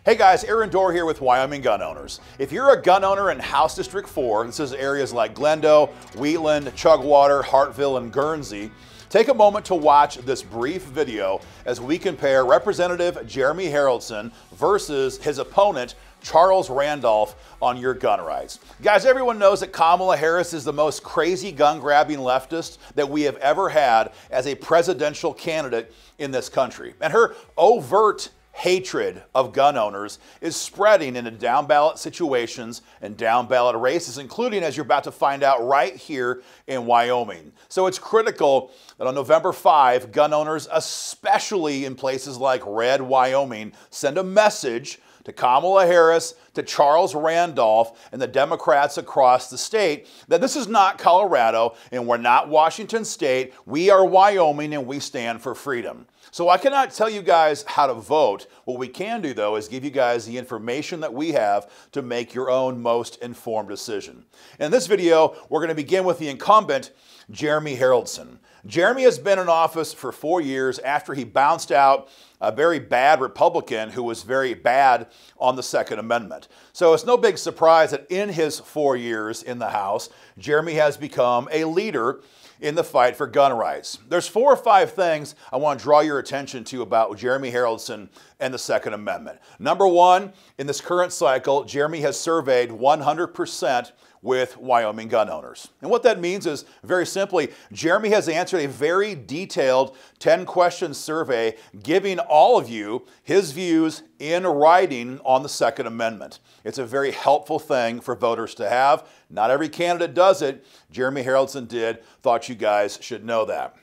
Hey guys, Aaron Dorr here with Wyoming Gun Owners. If you're a gun owner in House District 4, this is areas like Gleno, Wheatland, Chugwater, Hartville, and Guernsey, take a moment to watch this brief video as we compare Representative Jeremy Haroldson versus his opponent, Charles Randolph, on your gun rights. Guys, everyone knows that Kamala Harris is the most crazy gun-grabbing leftist that we have ever had as a presidential candidate in this country. And her overt hatred of gun owners is spreading into down-ballot situations and down-ballot races, including, as you're about to find out, right here in Wyoming. So it's critical that on November 5, gun owners, especially in places like Red Wyoming, send a message to Kamala Harris, to Charles Randolph, and the Democrats across the state that this is not Colorado and we're not Washington State. We are Wyoming and we stand for freedom. So I cannot tell you guys how to vote. What we can do, though, is give you guys the information that we have to make your own most informed decision. In this video, we're going to begin with the incumbent, Jeremy Haroldson. Jeremy has been in office for 4 years after he bounced out a very bad Republican who was very bad on the Second Amendment. So it's no big surprise that in his 4 years in the House, Jeremy has become a leader in the fight for gun rights. There's 4 or 5 things I want to draw your attention to about Jeremy Haroldson and the Second Amendment. Number 1, in this current cycle, Jeremy has surveyed 100% with Wyoming gun owners. And what that means is, very simply, Jeremy has answered a very detailed 10-question survey giving all of you his views in writing on the Second Amendment. It's a very helpful thing for voters to have. Not every candidate does it. Jeremy Haroldson did. Thought you guys should know that.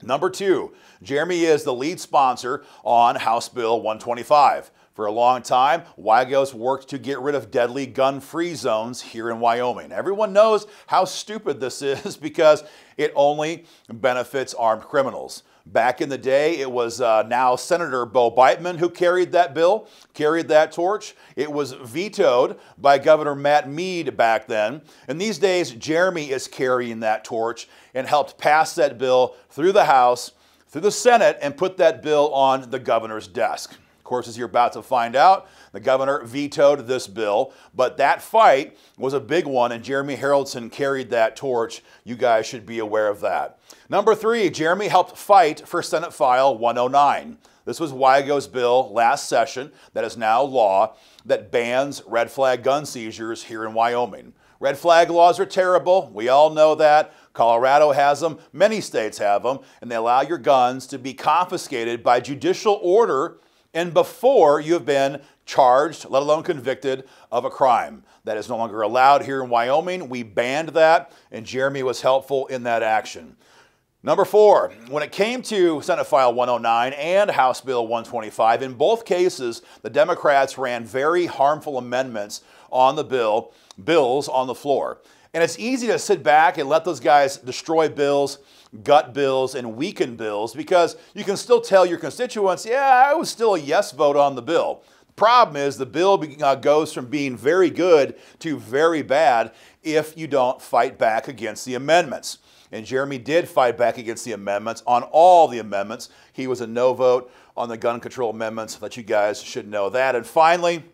Number 2, Jeremy is the lead sponsor on House Bill 125. For a long time, WYGO's worked to get rid of deadly gun-free zones here in Wyoming. Everyone knows how stupid this is because it only benefits armed criminals. Back in the day, it was now Senator Bo Biteman who carried that bill, carried that torch. It was vetoed by Governor Matt Mead back then. And these days, Jeremy is carrying that torch and helped pass that bill through the House, through the Senate, and put that bill on the governor's desk. Of course, as you're about to find out, the governor vetoed this bill, but that fight was a big one, and Jeremy Haroldson carried that torch. You guys should be aware of that. Number 3, Jeremy helped fight for Senate File 109. This was WYGO's bill last session that is now law that bans red flag gun seizures here in Wyoming. Red flag laws are terrible. We all know that. Colorado has them. Many states have them, and they allow your guns to be confiscated by judicial order and before you have been charged, let alone convicted, of a crime. That is no longer allowed here in Wyoming. We banned that, and Jeremy was helpful in that action. Number 4, when it came to Senate File 109 and House Bill 125, in both cases, the Democrats ran very harmful amendments on the bills on the floor. And it's easy to sit back and let those guys destroy bills, gut bills, and weaken bills because you can still tell your constituents, yeah, I was still a yes vote on the bill. The problem is the bill goes from being very good to very bad if you don't fight back against the amendments. And Jeremy did fight back against the amendments on all the amendments. He was a no vote on the gun control amendments. That you guys should know that. And finally,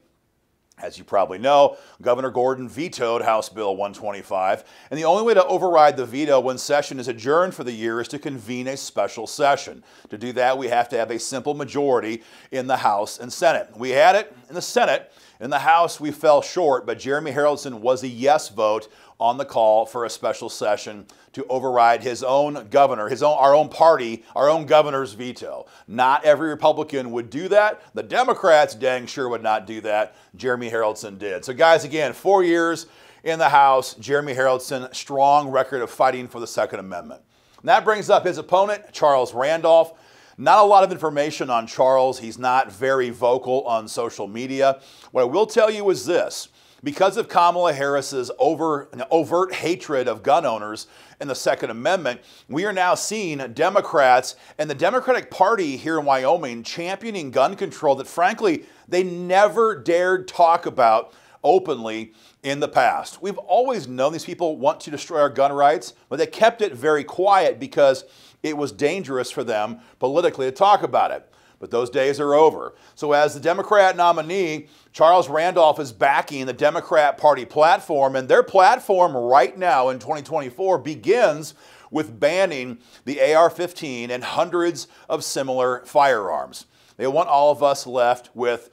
as you probably know, Governor Gordon vetoed House Bill 125, and the only way to override the veto when session is adjourned for the year is to convene a special session. To do that, we have to have a simple majority in the House and Senate. We had it in the Senate. In the House, we fell short, but Jeremy Haroldson was a yes vote on the call for a special session to override his own governor, our own party, our own governor's veto. Not every Republican would do that. The Democrats dang sure would not do that. Jeremy Haroldson did. So guys, again, 4 years in the House, Jeremy Haroldson, strong record of fighting for the Second Amendment. And that brings up his opponent, Charles Randolph. Not a lot of information on Charles. He's not very vocal on social media. What I will tell you is this. Because of Kamala Harris's overt hatred of gun owners and the Second Amendment, we are now seeing Democrats and the Democratic Party here in Wyoming championing gun control that, frankly, they never dared talk about openly in the past. We've always known these people want to destroy our gun rights, but they kept it very quiet because it was dangerous for them politically to talk about it. but those days are over. So as the Democrat nominee, Charles Randolph is backing the Democrat Party platform, and their platform right now in 2024 begins with banning the AR-15 and hundreds of similar firearms. They want all of us left with,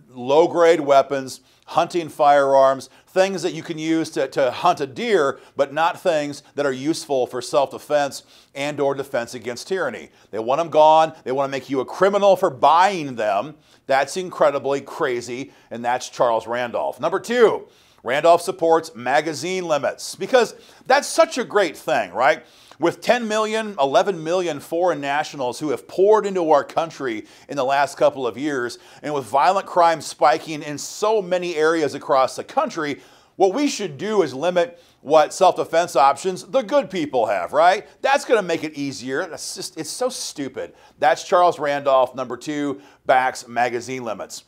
low-grade weapons, hunting firearms, things that you can use to hunt a deer, but not things that are useful for self-defense and or defense against tyranny. They want them gone. They want to make you a criminal for buying them. That's incredibly crazy, and that's Charles Randolph. Number two, Randolph supports magazine limits because that's such a great thing, right? With 10 million, 11 million foreign nationals who have poured into our country in the last couple of years, and with violent crime spiking in so many areas across the country, what we should do is limit what self-defense options the good people have, right? That's going to make it easier. It's so stupid. That's Charles Randolph. Number two, backs magazine limits.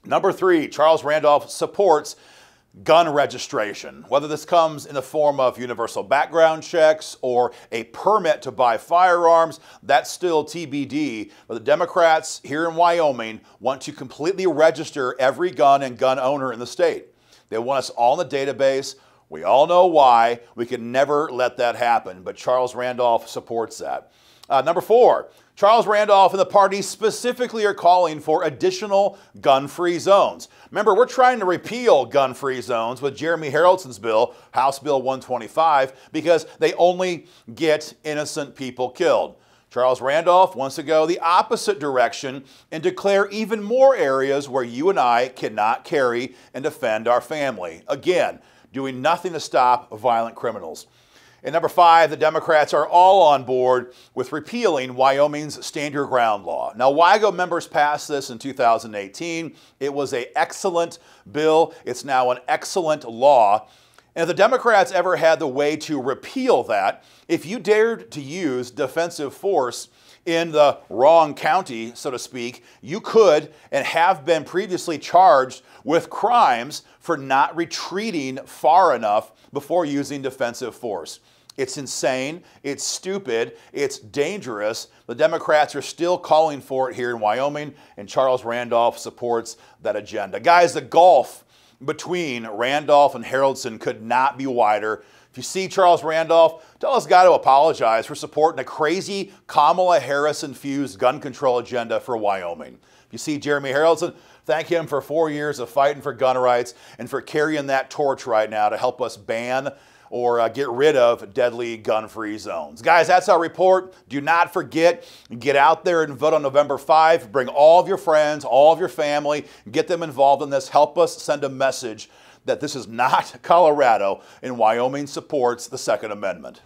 Number three, Charles Randolph supports gun registration, whether this comes in the form of universal background checks or a permit to buy firearms, that's still TBD. But the Democrats here in Wyoming want to completely register every gun and gun owner in the state. They want us all in the database. We all know why. We can never let that happen, but Charles Randolph supports that. Number four, Charles Randolph and the party specifically are calling for additional gun-free zones. Remember, we're trying to repeal gun-free zones with Jeremy Haroldson's bill, House Bill 125, because they only get innocent people killed. Charles Randolph wants to go the opposite direction and declare even more areas where you and I cannot carry and defend our family. Again, doing nothing to stop violent criminals. And number five, the Democrats are all on board with repealing Wyoming's Stand Your Ground law. Now, WIGO members passed this in 2018. It was an excellent bill. It's now an excellent law. And if the Democrats ever had the way to repeal that, if you dared to use defensive force in the wrong county, so to speak, you could and have been previously charged with crimes for not retreating far enough before using defensive force. It's insane, it's stupid, it's dangerous. The Democrats are still calling for it here in Wyoming, and Charles Randolph supports that agenda. Guys, the gulf between Randolph and Haroldson could not be wider. If you see Charles Randolph, tell us got to apologize for supporting a crazy Kamala Harris-infused gun control agenda for Wyoming. If you see Jeremy Haroldson, thank him for 4 years of fighting for gun rights and for carrying that torch right now to help us ban or get rid of deadly gun-free zones. Guys, that's our report. Do not forget, get out there and vote on November 5. Bring all of your friends, all of your family, get them involved in this. Help us send a message that this is not Colorado, and Wyoming supports the Second Amendment.